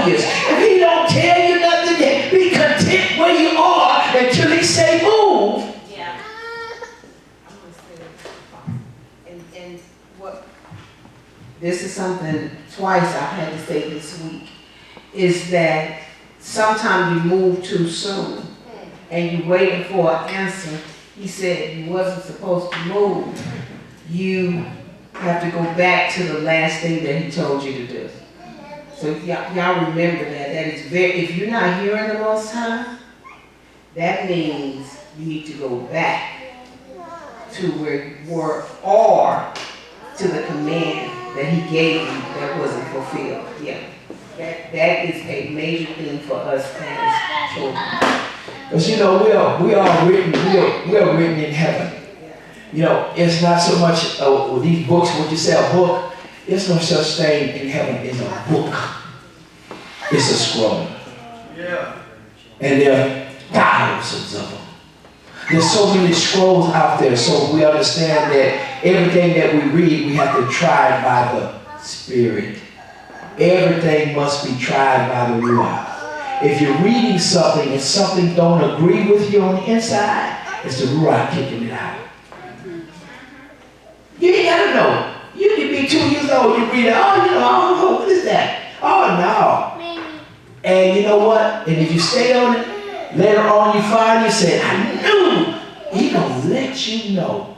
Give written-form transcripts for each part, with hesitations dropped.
warriors. If he don't tell you nothing, then be content where you are until he say move. Yeah. I'm going to say that. And what, this is something twice I've had to say this week, is that sometimes you move too soon and you're waiting for an answer. He said you wasn't supposed to move. You have to go back to the last thing that he told you to do. So y'all remember that. That is if you're not hearing the Most High, that means you need to go back to where you were or to the command that he gave you that wasn't fulfilled. Yeah. That is a major thing for us as children. Because we are written in heaven. It's not so much with these books, when you say a book, there's no such thing in heaven as a book. It's a scroll. Yeah. And there are thousands of them. There's so many scrolls out there, so we understand that everything that we read, we have to try by the Spirit. Everything must be tried by the Ruach. If you're reading something and something don't agree with you on the inside, it's the Ruach kicking it out. You ain't gotta know. You can be 2 years old, you read it, oh, what is that? Oh, no. And you know what? And if you stay on it, later on you find you say, I knew. He gonna let you know.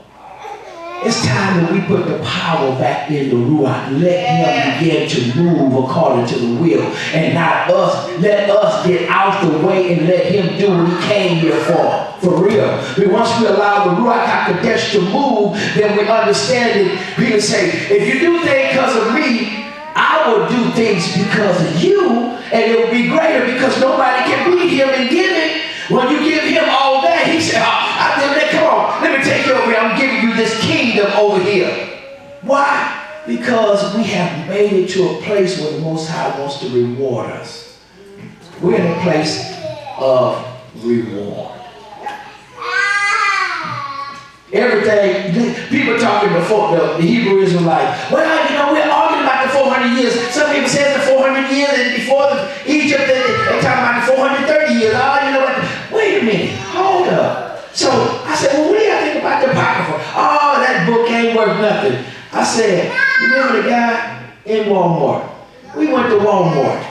It's time that we put the power back in the Ruach. Let him begin to move according to the will. And not us. Let us get out the way and let him do what he came here for. For real. But once we allow the Ruach HaKodesh to move, then we understand it. We can say, if you do things because of me, I will do things because of you. And it will be greater because nobody can beat him and give it. When you give him all that, he said, come on, let me take you over here. I'm giving you this kingdom over here. Why? Because we have made it to a place where the Most High wants to reward us. We're in a place of reward. Everything, people talking before, the Hebrew Israelites, well, we're arguing about the 400 years. Some people say the 400 years and before Egypt, they're talking about the 430 years. Oh, you know what? Wait a minute, hold up. So I said, well, what do y'all think about the Apocrypha? Oh, that book ain't worth nothing. I said, you remember the guy in Walmart? We went to Walmart,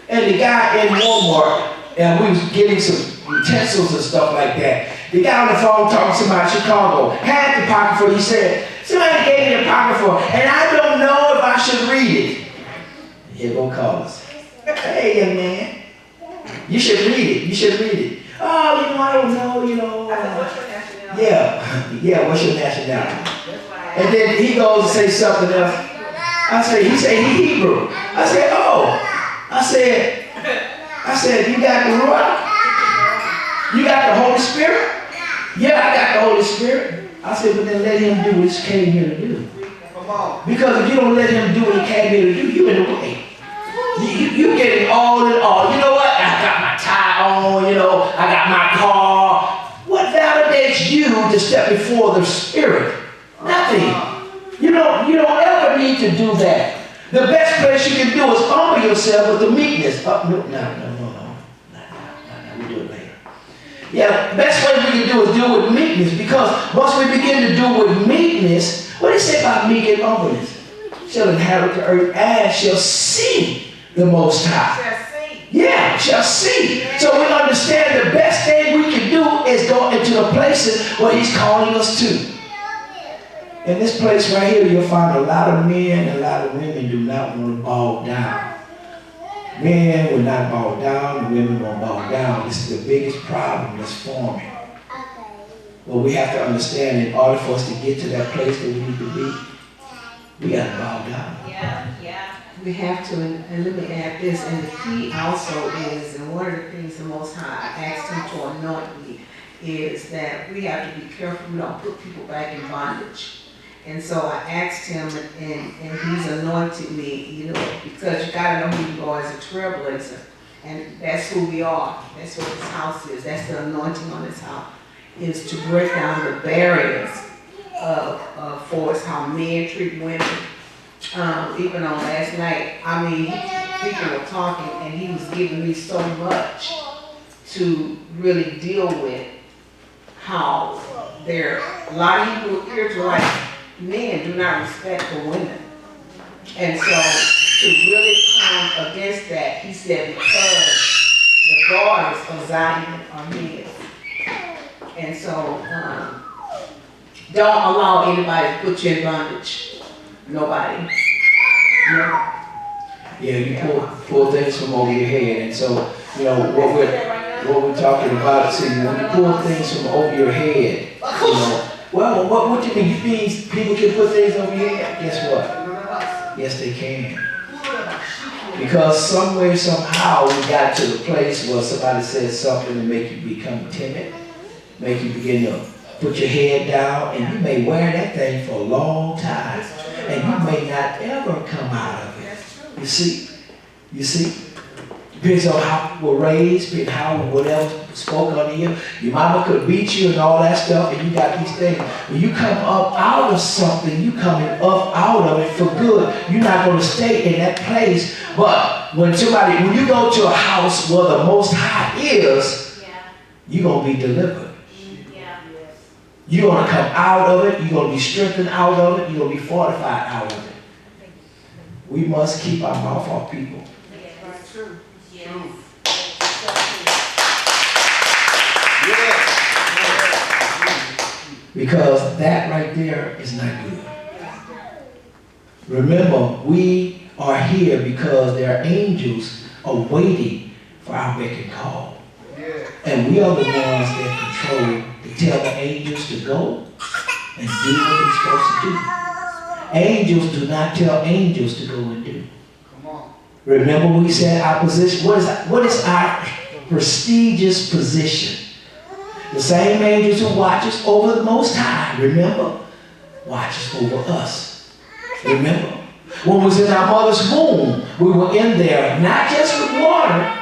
and the guy in Walmart, and we was getting some utensils and stuff like that. The guy on the phone talking to somebody in Chicago, had the Apocrypha. He said, somebody gave me the Apocrypha, and I don't know if I should read it. Here go Carlos. Hey, young man. You should read it. You should read it. Oh, I don't know, What's your nationality? Yeah, what's your nationality? And then he goes and say something else. He said, he Hebrew. I said, oh. I said, you got the Ruach? You got the Holy Spirit? Yeah, I got the Holy Spirit. I said, but then let him do what he came here to do. Because if you don't let him do what he came here to do, you're in the way. You're getting all in all. You know what? I got my tie on, I got my car. What validates you to step before the Spirit? Nothing. You don't ever need to do that. The best place you can do is humble yourself with the meekness. No. We'll do it later. Yeah, the best way we can do is do it with meekness, because once we begin to do it with meekness, what do you say about meek and humbleness? Shall inherit the earth and shall see the Most High. Shall see. So we understand the best thing we can do is go into the places where he's calling us to. In this place right here, you'll find a lot of men and a lot of women do not want to bow down. Men will not bow down, the women won't bow down. This is the biggest problem that's forming. But we have to understand, in order for us to get to that place that we need to be, we got to bow down. Yeah. We have to, and let me add this, and the key also is, and one of the things the Most High asked him to anoint me, is that we have to be careful we don't put people back in bondage. And so I asked him, and he's anointed me, because you gotta know who you are as a trailblazer. And that's who we are. That's what this house is. That's the anointing on this house, is to break down the barriers for us, how men treat women. Even on last night, people were talking, and he was giving me so much to really deal with how a lot of Hebrew Israelite men do not respect the women. And so to really come against that, he said, because the daughters of Zion are his. And so don't allow anybody to put you in bondage. Nobody. No. Yeah, you pull things from over your head. And so, what we're talking about is, when you pull things from over your head, well, what do you mean? You mean people can put things over your head? Guess what? Yes, they can. Because some way, somehow, we got to the place where somebody says something to make you become timid, make you begin to put your head down, and you may wear that thing for a long time, and you may not ever come out of it. You see? Depends on how you were raised, depends how whatever spoke on you. Your mama could beat you and all that stuff, and you got these things. When you come up out of something, you coming up out of it for good. You're not going to stay in that place. But when you go to a house where the Most High is, you're going to be delivered. You're going to come out of it. You're going to be strengthened out of it. You're going to be fortified out of it. We must keep our mouth off people. That's true. Because that right there is not good. Remember, we are here because there are angels awaiting for our beck and call. And we are the ones that control to tell the angels to go and do what they're supposed to do. Angels do not tell angels to go and do. Come on. Remember we said our position, what is our prestigious position? The same angels who watch us over the Most High, remember, watch us over us. Remember, when we was in our mother's womb, we were in there not just with water,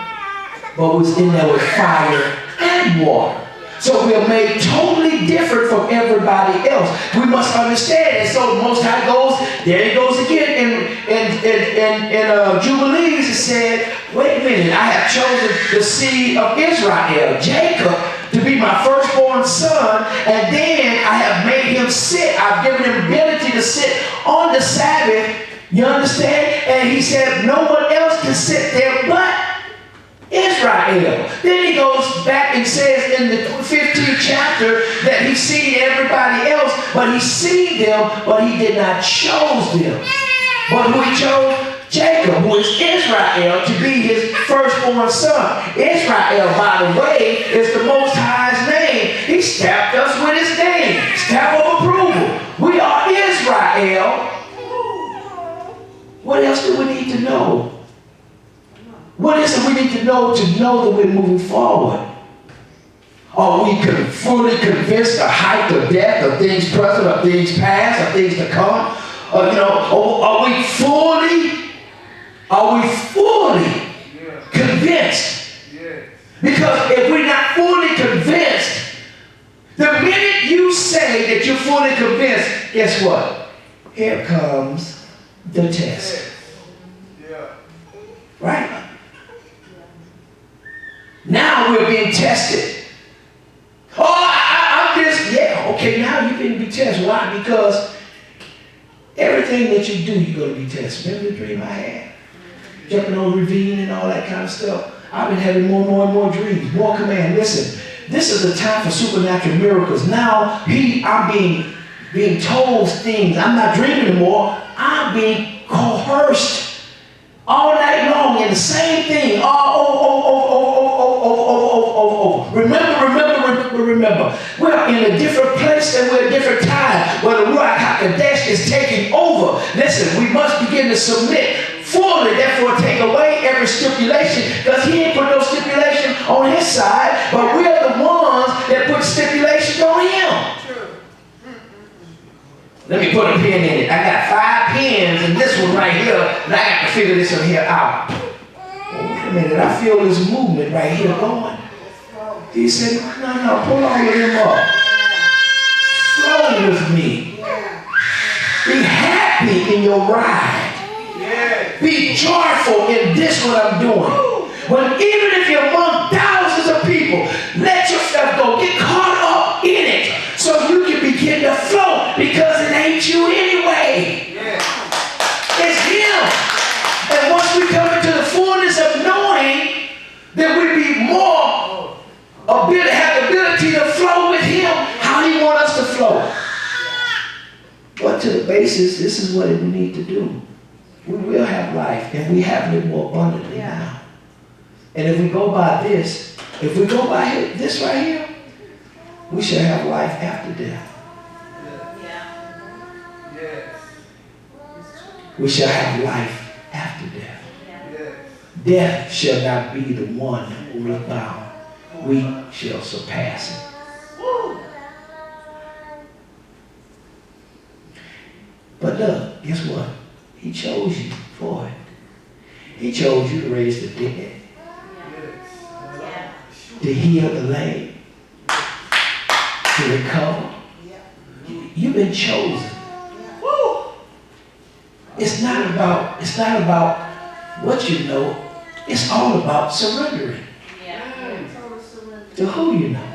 but was in there with fire and water. So we are made totally different from everybody else. We must understand it. So the Most High goes, there he goes again in Jubilees. It said, wait a minute, I have chosen the seed of Israel, Jacob, to be my firstborn son, and then I have made him sit. I've given him ability to sit on the Sabbath. You understand? And he said, no one else can sit there but Israel. Then he goes back and says in the 15th chapter that he seen everybody else, but he seen them, but he did not choose them. But who he chose? Jacob, who is Israel, to be his firstborn son. Israel, by the way, is the Most High's name. He stamped us with his name. Stamp of approval. We are Israel. What else do we need to know? What is it we need to know that we're moving forward? Are we fully convinced of height, of death, of things present, of things past, of things to come? Are we fully convinced? Because if we're not fully convinced, the minute you say that you're fully convinced, guess what? Here comes the test. Right? Now we're being tested. I'm just, okay, now you're going to be tested. Why? Because everything that you do, you're going to be tested. Remember the dream I had? Jumping on the ravine and all that kind of stuff. I've been having more and more dreams, more command. Listen, this is a time for supernatural miracles. Now, I'm being told things. I'm not dreaming anymore. I'm being coerced all night long in the same thing. Remember. We're in a different place and we're in a different time where the Ruach HaKodesh is taking over. Listen, we must begin to submit fully, therefore take away every stipulation, because he ain't put no stipulation on his side, but we're the ones that put stipulations on him. Let me put a pin in it. I got 5 pins and this one right here, and I got to figure this one here out. Wait a minute, I feel this movement right here going. He said, no, pull all of them up. Flow with me. Be happy in your ride. be joyful in this what I'm doing. When even if you're among thousands of people, let yourself go. Get caught up in it so you can begin to flow because it ain't you anyway. It's Him. And once we come into the fullness of knowing, then we be more have the ability to flow with Him how He wants us to flow. But to the basis, this is what we need to do. We will have life, and we have it more abundantly now. And if we go by this, if we go by this right here, we shall have life after death. We shall have life after death. Death shall not be the one who will bound. We shall surpass it. But look, guess what? He chose you for it. He chose you to raise the dead, to heal the lame, to recover. You've been chosen. It's not about what you know. It's all about surrendering. To who you know.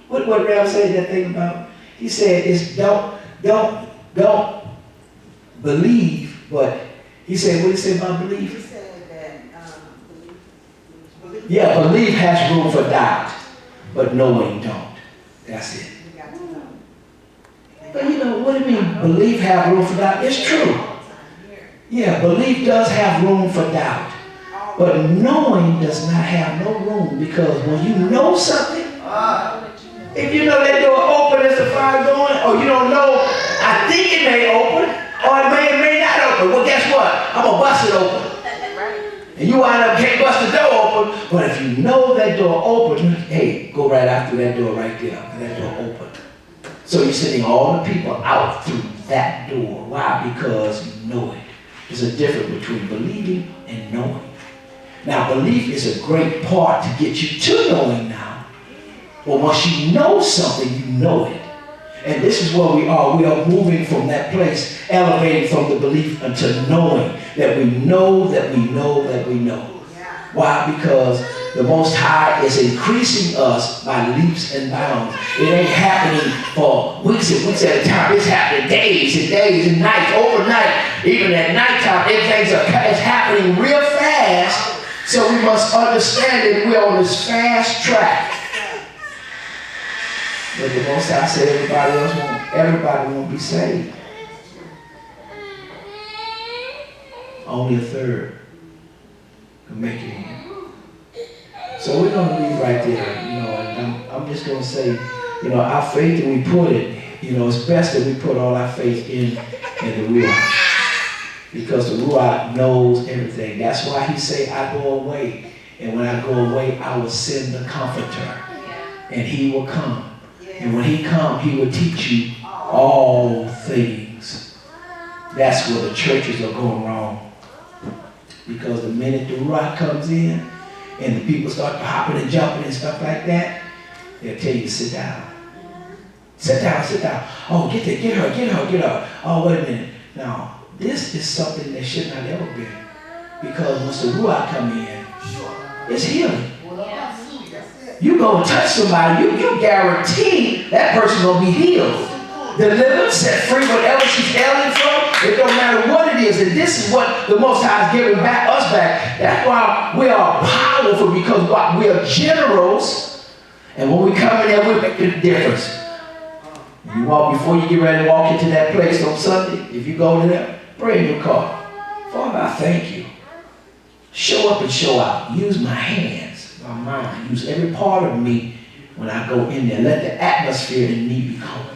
What Ralph said that thing about? He said it's don't believe, but he said, what did he say about belief? He said that belief. Yeah, belief has room for doubt, but knowing don't. That's it. But you know, what do you mean belief have room for doubt? It's true. Yeah, belief does have room for doubt. But knowing does not have no room, because when you know something, if you know that door open as the fire going, or you don't know, I think it may open, or it may not open. Well, guess what? I'm going to bust it open. And you wind up can't bust the door open, but if you know that door open, hey, go right after that door right there, that door open. So you're sending all the people out through that door. Why? Because you know it. There's a difference between believing and knowing. Now, belief is a great part to get you to knowing now. But once you know something, you know it. And this is where we are. We are moving from that place, elevating from the belief unto knowing that we know that we know that we know. Why? Because the Most High is increasing us by leaps and bounds. It ain't happening for weeks and weeks at a time. It's happening days and days and nights, overnight, even at nighttime. It's happening real fast. So we must understand that we're on this fast track. But the Most High said everybody won't be saved. Only a third can make it in. So we're going to leave right there, and I'm just going to say, our faith that we put it, it's best that we put all our faith in the Ruach. Because the Ruach knows everything. That's why He say, I go away. And when I go away, I will send the Comforter. And He will come. And when He comes, He will teach you all things. That's where the churches are going wrong. Because the minute the Ruach comes in, and the people start hopping and jumping and stuff like that, they'll tell you, sit down. Sit down, sit down. Oh, get her. Oh, wait a minute. Now, this is something that should not ever be. Because once the Ruach come in, it's healing. You go and touch somebody, you guarantee that person going to be healed. Delivered, set free, whatever she's ailing from, it don't matter what it is. And this is what the Most High is giving us back. That's why we are powerful, because we are generals. And when we come in there, we make a difference. You walk, before you get ready to walk into that place on Sunday, if you go to there, pray in your car. Father, I thank you. Show up and show out. Use my hands, my mind. Use every part of me when I go in there. Let the atmosphere in me become one.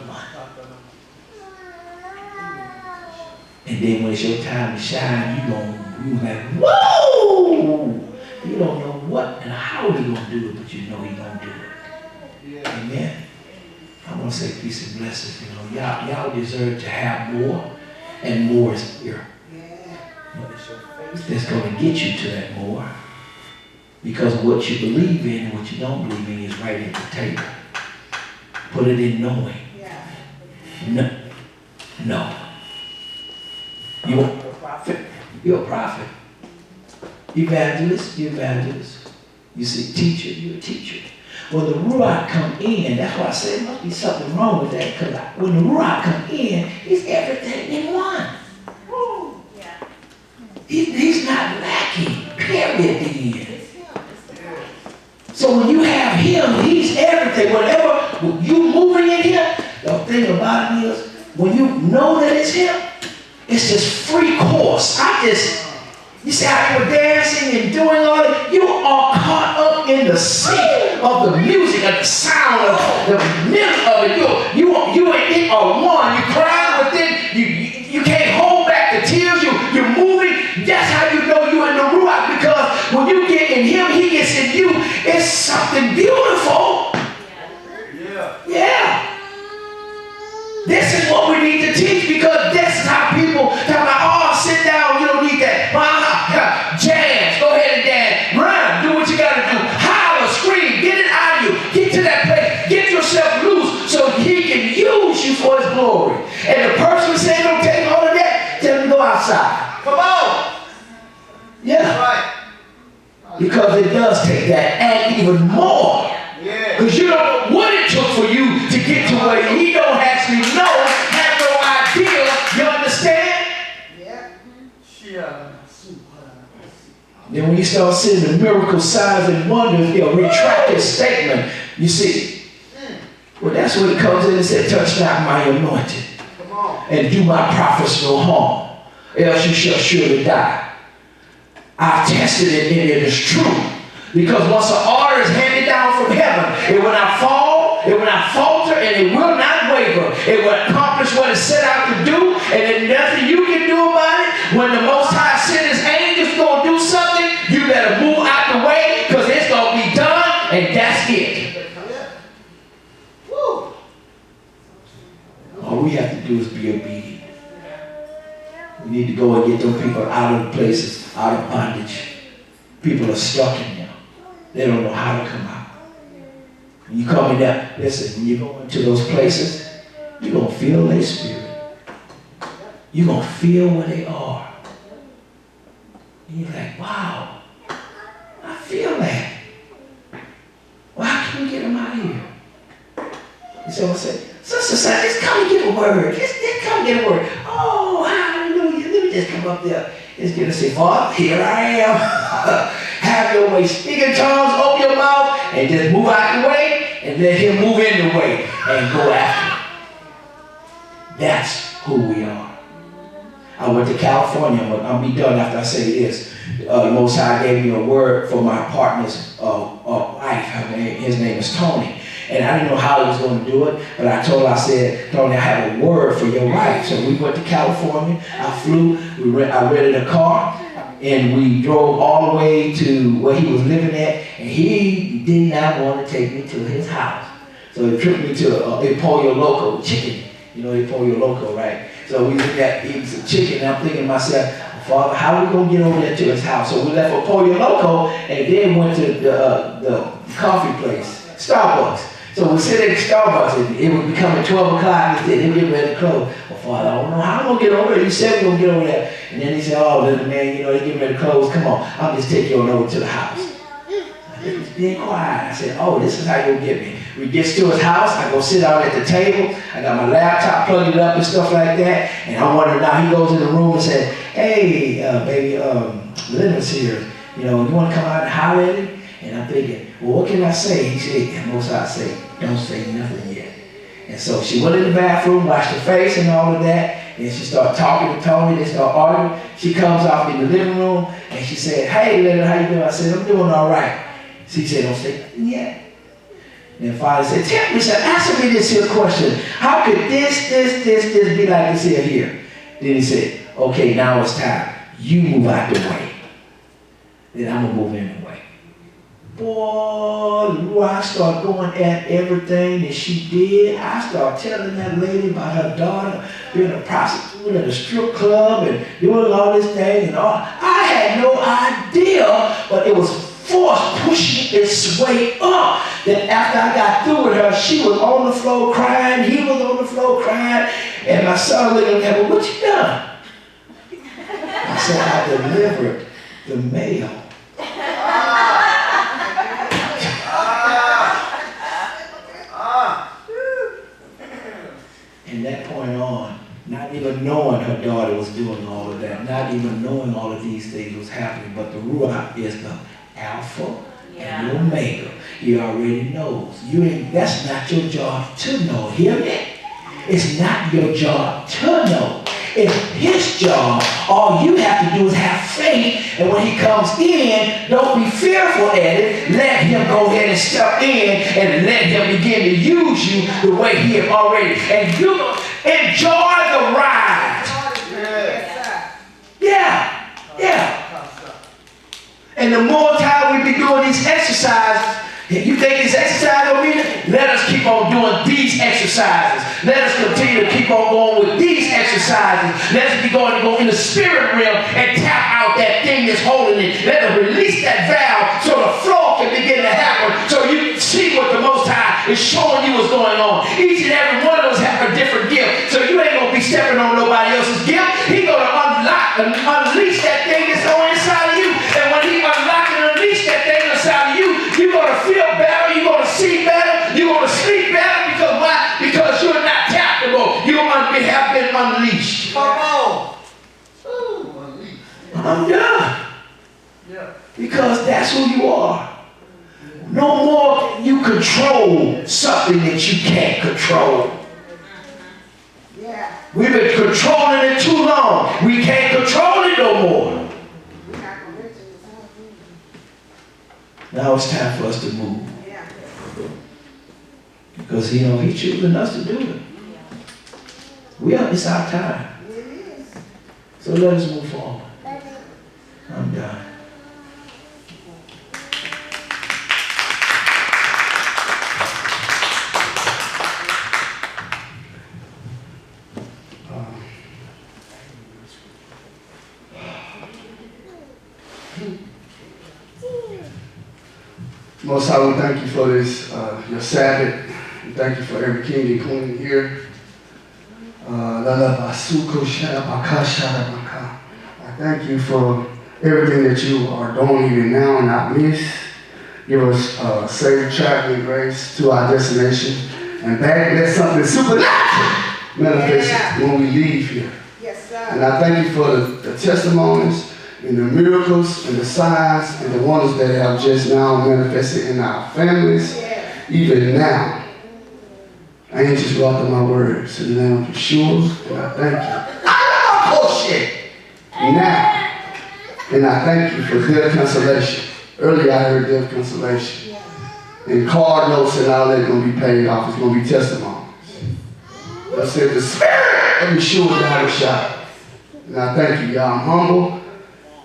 And then when it's your time to shine, you like, whoa! You don't know what and how He gonna do it, but you know He gonna do it. Yeah. Amen. I want to say peace and blessings. Y'all deserve to have more, and more is here. But it's your faith that's gonna get you to that more. Because what you believe in and what you don't believe in is right at the table. Put it in knowing. No. You want to be a prophet? You're a prophet. Evangelist, you're evangelist. You see, teacher, you're a teacher. When the Ruach come in, that's why I say there must be something wrong with that, because when the Ruach come in, he's everything in one. Yeah. He's not lacking, period, at the end. So when you have him, he's everything. Whatever you moving in him, the thing about it is, when you know that it's him, it's just free course. You see how you were dancing and doing all that? You are caught up in the sync of the music and the sound of the rhythm of it. You and it are one. You cry within. You can't hold back the tears. You're moving. That's how you know you're in the Ruach, because when you get in him, he gets in you. It's something beautiful. Yeah. This is what we need to teach, because this is how people talk about, oh, sit down, you don't need that. Jazz, go ahead and dance. Run, do what you got to do. Holler, scream, get it out of you. Get to that place. Get yourself loose so he can use you for his glory. And the person saying don't take all of that, tell them to go outside. Come on. Yeah. That's right. Because it does take that and even more. Because you don't know what it took for you to get to where he don't actually know, have no idea. You understand? Yeah. Then when you start seeing the miracles, signs, and wonders, he'll retract his statement. You see? Well, that's when it comes in and said, touch not my anointed, and do my prophets no harm, else you shall surely die. I've tested it, and it is true. Because once an order is handed down from heaven, it will not fall, it will not falter, and it will not waver. It will accomplish what it's set out to do, and there's nothing you can do about it. When the Most High sent his angels going to do something, you better move out the way, because it's going to be done, and that's it. All we have to do is be obedient. We need to go and get those people out of the places, out of bondage. People are stuck in there. They don't know how to come out. When you come in there, listen, when you go into those places, you're going to feel their spirit. You're going to feel where they are. And you're like, wow, I feel that. Well, how can we get them out of here? And someone said, Sister, just come and get a word. Just come and get a word. Oh, hallelujah. Let me just come up there. Just get to say, Father, here I am. Have your way. Speak in tongues, open your mouth, and just move out the way, and let him move in the way, and go after it. That's who we are. I went to California. I'll be done after I say this. The Most High gave me a word for my partner's wife. His name is Tony. And I didn't know how he was going to do it, but I told her, I said, Tony, I have a word for your wife. So we went to California. I flew. I rented a car, and we drove all the way to where he was living at, and he did not want to take me to his house. So he took me to a Pollo Loco chicken. You know, the Pollo Loco, right? So we got eating some chicken, and I'm thinking to myself, Father, how are we going to get over there to his house? So we left for Pollo Loco, and then went to the coffee place, Starbucks. So we sit at Starbucks, and it was becoming 12 o'clock, and they were getting ready to close. Well, Father, I don't know how I'm going to get over there. You said we're going to get over there. And then he said, oh, little man, you know, they're getting ready to close. Come on, I'll just take you on over to the house. He was being quiet. I said, oh, this is how you'll get me. We get to his house, I go sit down at the table, I got my laptop plugged up and stuff like that, and I'm wondering now, he goes in the room and said, hey, baby, Leonard's here. You know, you want to come out and holler at him? And I'm thinking, well, what can I say? He said, and most I say, don't say nothing yet. And so she went in the bathroom, washed her face and all of that, and she started talking to Tony, they started arguing. She comes off in the living room, and she said, hey, Leonard, how you doing? I said, I'm doing all right. She said, don't say nothing yet. And Father said, tell me, son, answer me this here question. How could this be like this here? Then he said, okay, now it's time. You move out the way. Then I'm going to move in the way. Boy, I start going at everything that she did. I start telling that lady about her daughter being a prostitute at a strip club and doing all this thing and all. I had no idea, but it was force pushing its way up. That after I got through with her, she was on the floor crying, he was on the floor crying, and my son looked at me, well, what you done? So I delivered the mail. And that point on, not even knowing her daughter was doing all of that, not even knowing all of these things was happening, but the Ruach is the Alpha and the Omega. He already knows. That's not your job to know. Hear me? It's not your job to know. It's his job. All you have to do is have faith, and when he comes in, don't be fearful at it. Let him go ahead and step in and let him begin to use you the way he has already. And you enjoy the ride. Yeah. And the more time we be doing these exercises, you think this exercise don't mean it? Let us keep on doing these exercises. Let us continue to keep on going with these exercises. Let us be going to go in the spirit realm and tap out that thing that's holding it. Let us release that valve so the flow can begin to happen, so you can see what the Most High is showing you what's going on. Each and every one of us have a different gift, so you ain't going to be stepping on nobody else's gift. He's going to unlock and unleash that thing that's on inside of you. And when he unlock and unleash that thing inside of you, you're going to feel better, you're going to see better, you're going to sleep better. Because why? Because you're not tappable. You have been unleashed. Come on. Ooh, unleashed. I'm done. Yeah. Because that's who you are. No more can you control something that you can't control. Yeah. We've been controlling it too long. We can't control it no more. Now it's time for us to move. Yeah. Because he's choosing us to do it. It's our time. It is. So let us move forward. I'm done. Most High, we thank you for this, your Sabbath. We thank you for every king and queen here. I thank you for everything that you are doing even now in our midst. Give us safe traveling grace to our destination. And back, let something supernatural manifest when we leave here. Yes, sir. And I thank you for the testimonies and the miracles and the signs and the wonders that have just now manifested in our families, even now. I ain't just brought them my words in the name of Yeshua, and I thank you. I love bullshit. Now, and I thank you for their consolation. Earlier I heard their consolation. And card notes and all that going to be paid off. It's going to be testimonies. I said the spirit of Yeshua is out of shot. And I thank you, y'all. I'm humble.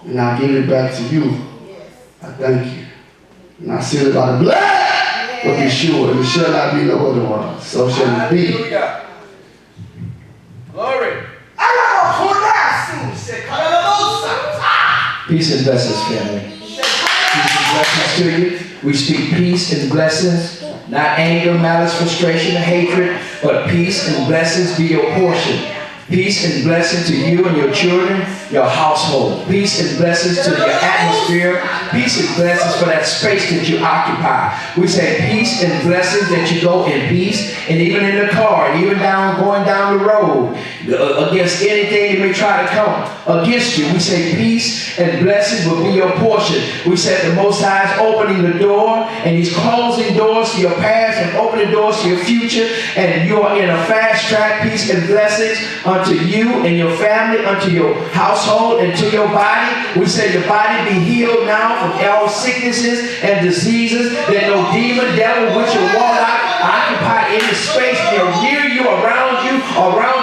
And I give it back to you. I thank you. And I seal it by the blood of Yeshua. And it shall not be no otherwise. So shall it be. Glory. Peace and blessings, family. Peace and blessings to you. We speak peace and blessings. Not anger, malice, frustration, or hatred, but peace and blessings be your portion. Peace and blessing to you and your children, your household. Peace and blessings to your atmosphere. Peace and blessings for that space that you occupy. We say peace and blessings that you go in peace, and even in the car, and even going down the road, against anything that may try to come against you. We say peace and blessings will be your portion. We said the Most High is opening the door, and he's closing doors to your past and opening doors to your future, and you are in a fast track. Peace and blessings unto you and your family, unto your household, and to your body. We say your body be healed now from all sicknesses and diseases, that no demon, devil, witch, or warlock occupy any space near you, around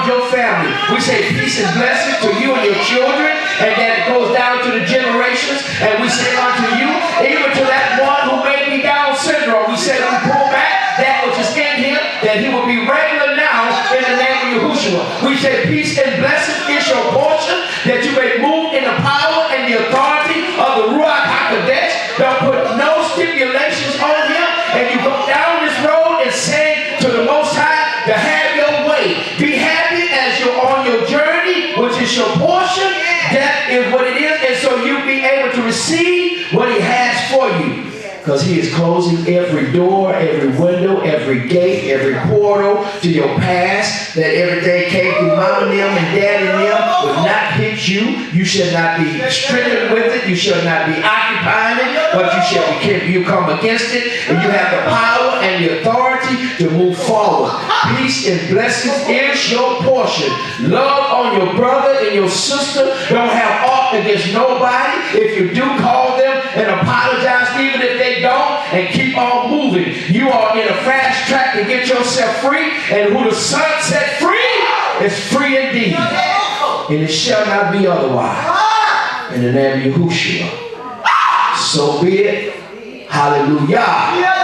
your family. We say peace and blessings to you and your children, and that it goes down to the generations. And we say unto you, even to that one who may be Down syndrome, we say we pull back that which is in him, that he will be regular now in the name of Yahushua. We say peace and blessing is your portion, that you may move in the power and the authority of the Ruach HaKodesh. Don't put no stipulations on him, and you go down this road and say to the Most High to have your way. Be happy as you're on your journey, which is your portion. That is what it see what he has for you. Because he is closing every door, every window, every gate, every portal to your past, that everything came through mama and them and daddy and them will not hit you. You shall not be stricken with it. You shall not be occupying it, but you shall be, you come against it, and you have the power and the authority to move forward. Peace and blessings is your portion. Love on your brother and your sister. Don't have aught against nobody. If you do, call them and apologize, even if they don't, and keep on moving. You are in a fast track to get yourself free, and who the Son set free is free indeed. And it shall not be otherwise. In the name of Yahushua. So be it. Hallelujah.